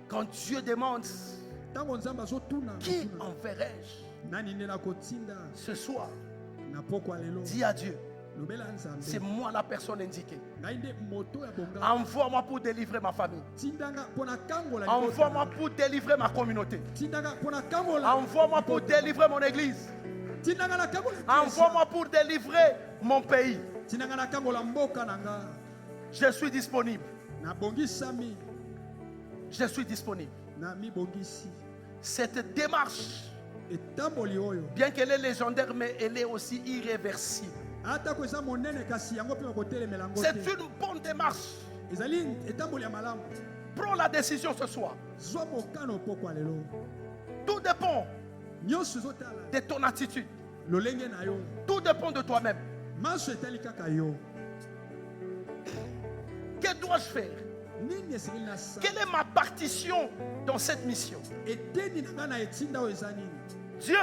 Quand Dieu demande, qui enverrai-je ce soir? Dis à Dieu, c'est moi la personne indiquée. Envoie-moi pour délivrer ma famille. Envoie-moi pour délivrer ma communauté. Envoie-moi pour délivrer mon église. Envoie-moi pour délivrer mon pays. Je suis disponible. Je suis disponible. Cette démarche, bien qu'elle est légendaire, mais elle est aussi irréversible. C'est une bonne démarche. Prends la décision ce soir. Tout dépend de ton attitude. Tout dépend de toi-même. Que dois-je faire? Quelle est ma partition dans cette mission? Dieu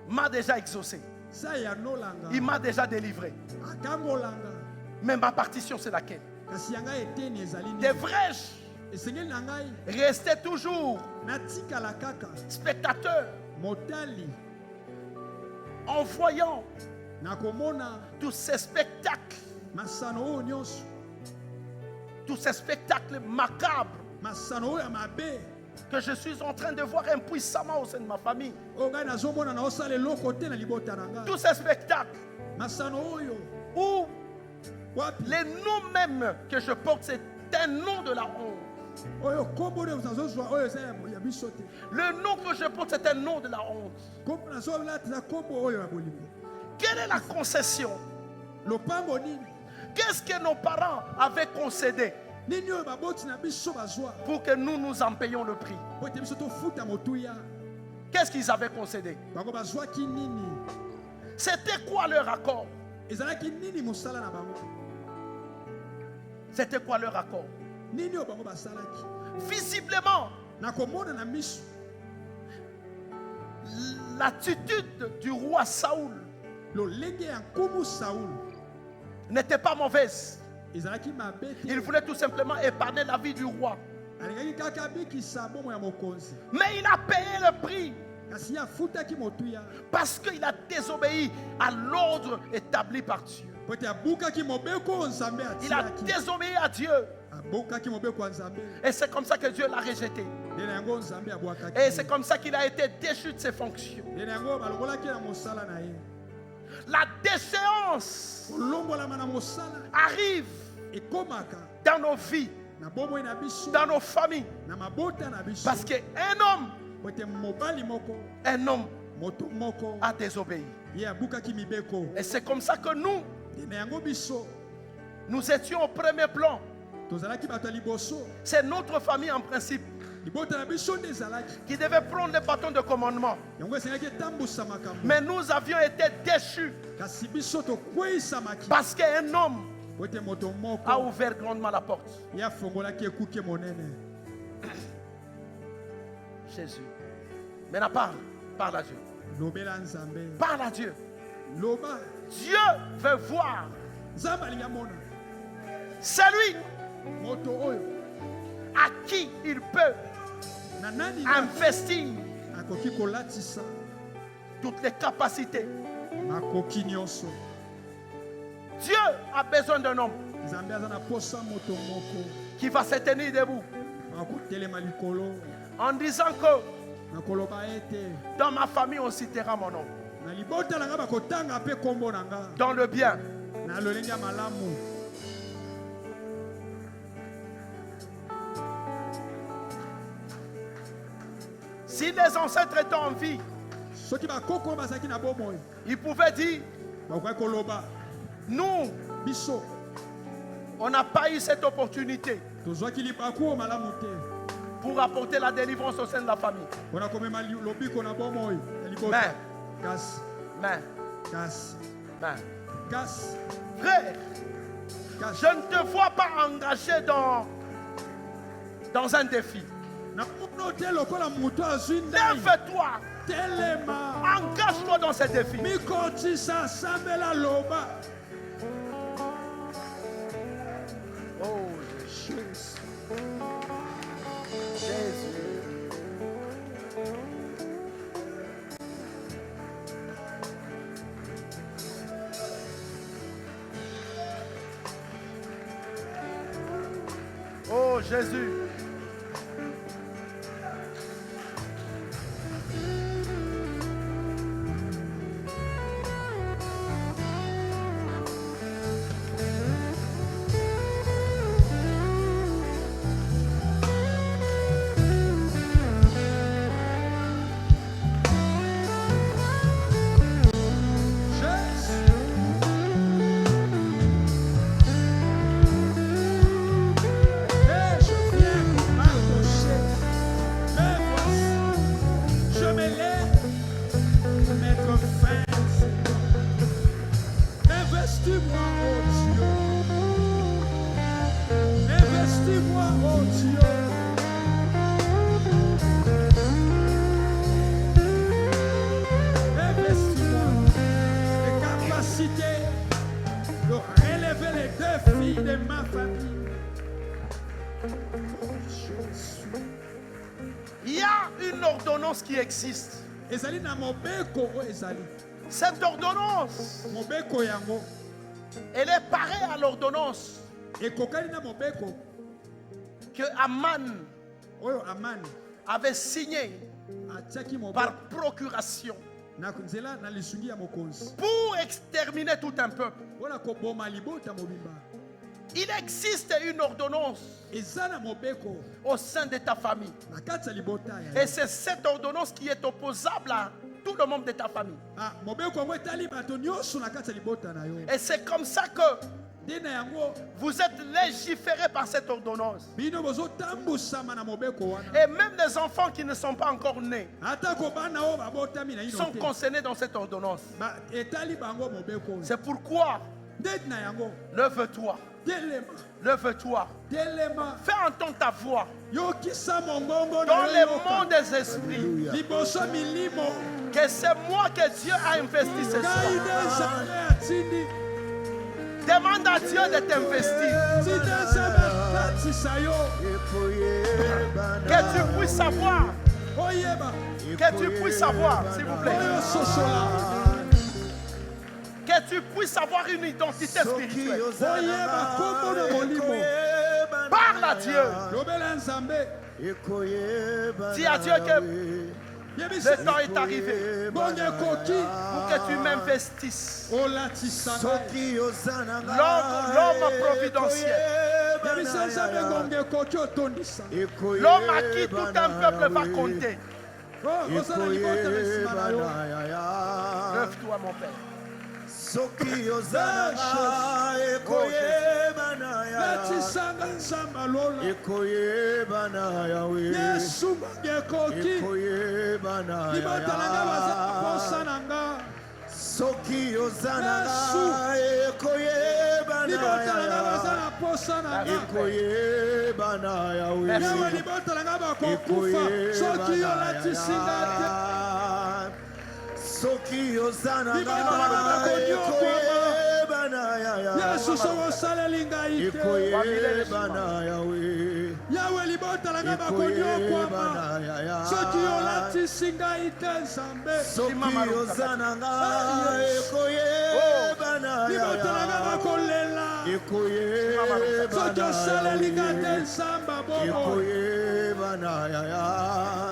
m'a déjà exaucé. Il m'a déjà délivré. Mais ma partition, c'est laquelle? Devrais-je rester toujours spectateur en voyant tous ces spectacles, macabres que je suis en train de voir impuissamment au sein de ma famille? Tous ces spectacles où les noms même que je porte, c'est un nom de la honte. Le nom que je porte, c'est un nom de la honte. Quelle est la concession? Qu'est-ce que nos parents avaient concédé pour que nous en payions le prix? Qu'est-ce qu'ils avaient concédé? C'était quoi leur accord? C'était quoi leur accord? Visiblement, l'attitude du roi Saoul n'était pas mauvaise. Il voulait tout simplement épargner la vie du roi. Mais il a payé le prix parce qu'il a désobéi à l'ordre établi par Dieu. Il a désobéi à Dieu. Et c'est comme ça que Dieu l'a rejeté. Et c'est comme ça qu'il a été déchu de ses fonctions. La déchéance arrive dans nos vies, dans nos familles. Parce qu'un homme a désobéi. Et c'est comme ça que nous étions au premier plan. C'est notre famille en principe qui devait prendre le bâton de commandement. Mais nous avions été déchus parce qu'un homme a ouvert grandement la porte. Jésus. Maintenant parle à Dieu. Parle à Dieu. Dieu veut voir. C'est lui à qui il peut investir toutes les capacités. Dieu a besoin d'un homme qui va se tenir debout en disant que dans ma famille on citera mon nom, dans le bien. Si les ancêtres étaient en vie, ils pouvaient dire, nous, on n'a pas eu cette opportunité pour apporter la délivrance au sein de la famille. Mais, frère, je ne te vois pas engagé dans un défi. Lève-toi. Engage-toi dans ce défi. Oh, Jésus. Il y a une ordonnance qui existe. Cette ordonnance, elle est pareille à l'ordonnance que Aman avait signée par procuration pour exterminer tout un peuple. Il existe une ordonnance au sein de ta famille. Et c'est cette ordonnance qui est opposable à tout le membre de ta famille. Et c'est comme ça que vous êtes légiféré par cette ordonnance. Et même les enfants qui ne sont pas encore nés sont concernés dans cette ordonnance. C'est pourquoi lève-toi. Lève-toi. Fais entendre ta voix dans les mondes des esprits. Que c'est moi que Dieu a investi ce soir. Demande à Dieu de t'investir. Que tu puisses savoir. Que tu puisses savoir, s'il vous plaît. Que tu puisses avoir une identité spirituelle. Parle à Dieu. Dis à Dieu que le temps est arrivé pour que tu m'investisses. L'homme providentiel. L'homme à qui tout un peuple va compter. Lève-toi, mon Père. Soki ozana Yesu somo salelinga ite Yahweh libotalanga bakonyokwama Soki olatisinga ite nzambe Soki ozana libotalanga bakolela Soki osalelinga te nzamba bobo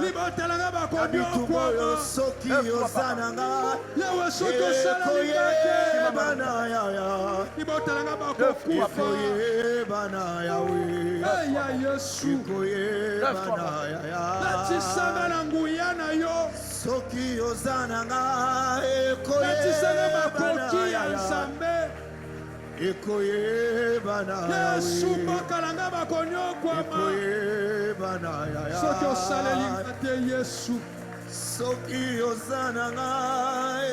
libotalanga bakonyokwama Soki ozana Yahweh soki osalelinga te libotalanga bakokufa ya Yesu latisanga na nguya na yo soki ozananga latisanga makoki ya nzambe Yesu bakalanga bakonyokwama soki osalelinga te Yesu soki ozananga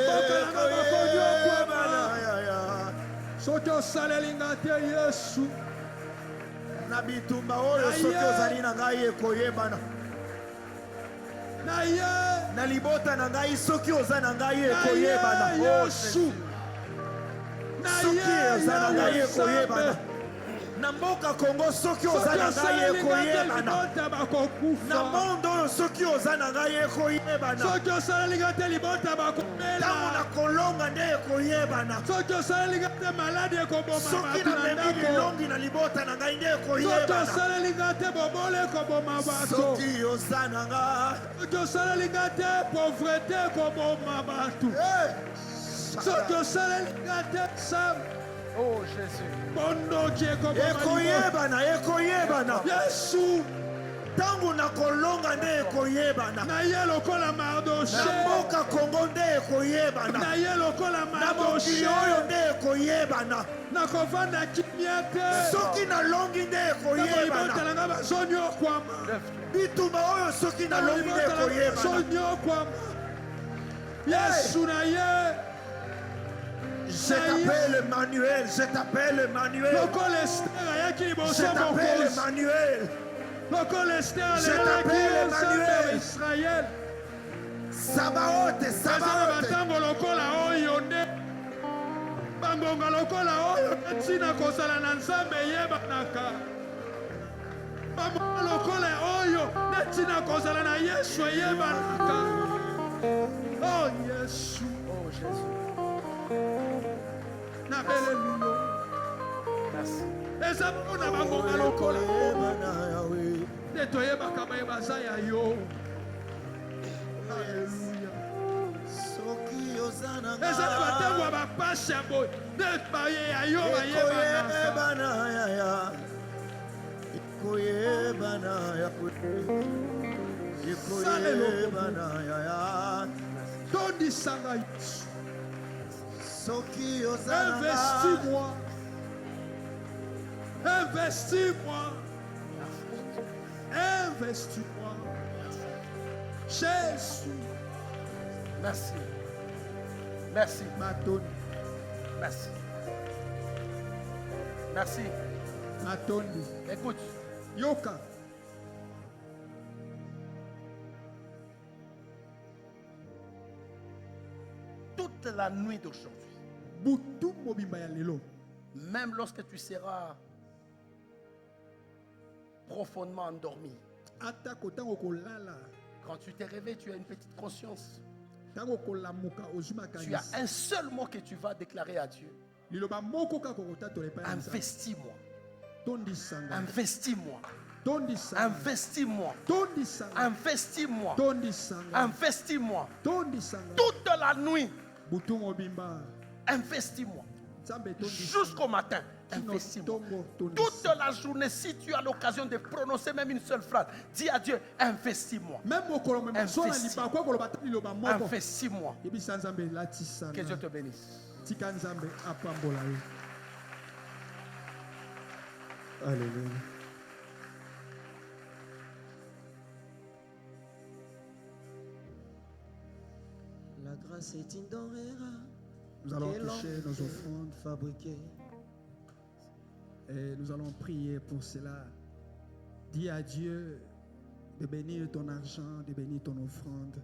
bakalanga bakonyokwama soki osalelinga te Yesu na bitumba oyo soki ozali na ngai ekoyebana na libota na ngai soki oza na ngai ekoyebana Yesu soki oza na ngai ekoyebana Na mboka Congo soki oza na ngai ekoyebana. Na monde oyo soki oza na ngai ekoyebana. Ntango na kolonga nde ekoyebana. Soki namemi lilongi na libota na ngai nde ekoyebana. Soki oza na ngai. Oh Jésus. Ekoyebana, ekoyebana. Yesu. Tango na kolonga nde ekoyebana. Na ye lokola Mardoche. Na mboka Kongo nde ekoyebana. Na ye lokola Mardoche. Na mokili nde ekoyebana. Na kovanda kimia te. Soki na longi nde ekoyebana. Na libota bazonyo kwama. Bitumba oyo soki na longi nde ekoyebana. Zonyo kwama. Yesu na ye. Je t'appelle Emmanuel, je t'appelle Emmanuel. Je t'appelle Emmanuel. Je t'appelle Emmanuel. Israël. Sabaoth, Sabaoth. Bangonga lokola oyo ntina kozala na nzambe yebanaka. Bangonga lokola oyo ntina kozala na Yesu yebanaka. Oh Yesu. Oh Jésus. Merci. Investis-moi. Investis-moi. Investis-moi. Jésus. Merci. Merci. Matoni. Merci. Merci. Matoni. Écoute. Yoka. Toute la nuit d'aujourd'hui. Même lorsque tu seras profondément endormi, quand tu te réveilles, tu as une petite conscience. Tu as un seul mot que tu vas déclarer à Dieu. Investis-moi. Investis-moi. Investis-moi. Investis-moi. Investis-moi. Toute la nuit. Investis-moi. Jusqu'au matin. Investis-moi. Toute la journée, si tu as l'occasion de prononcer même une seule phrase, dis à Dieu, investis-moi. Investis-moi. Investis-moi. Que Dieu te bénisse. Alléluia. La grâce est une denrée rare. Nous allons toucher nos offrandes fabriquées. Et nous allons prier pour cela. Dis à Dieu de bénir ton argent, de bénir ton offrande.